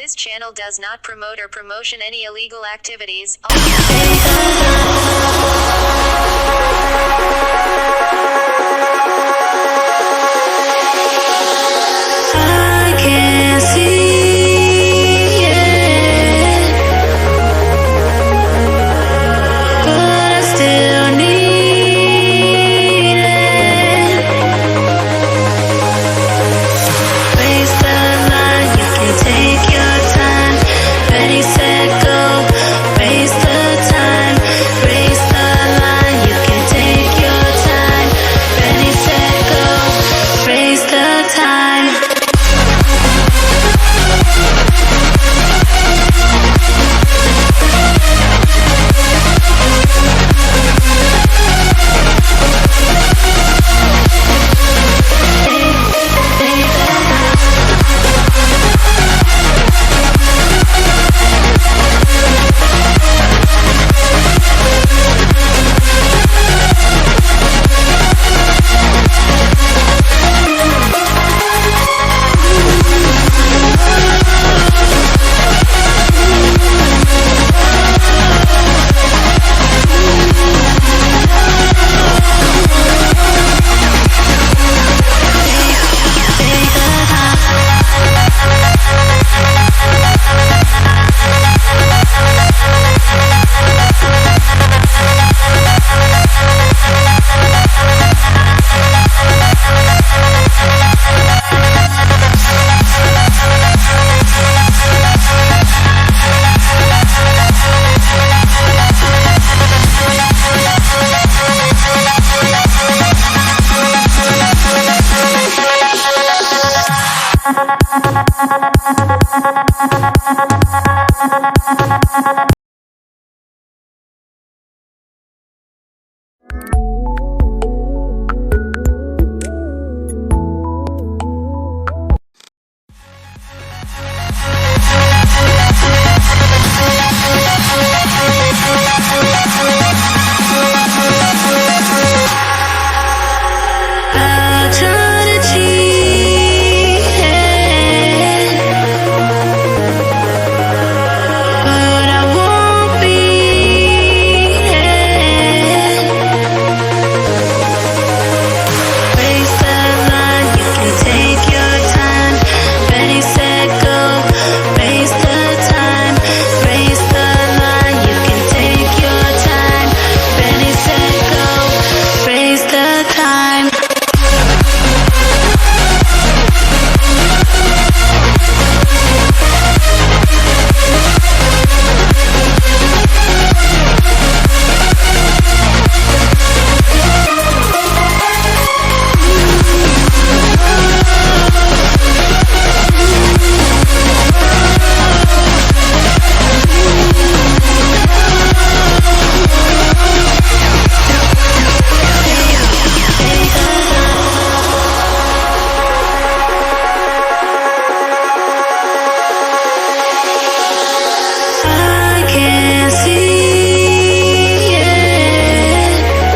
This channel does not promote or promotion any illegal activities. I can't see it, but I still need it. Raise the line, you can take your time. Ready, set, go. Raise the time. Raise the line, you can take your time. Ready, set, go. Raise the time.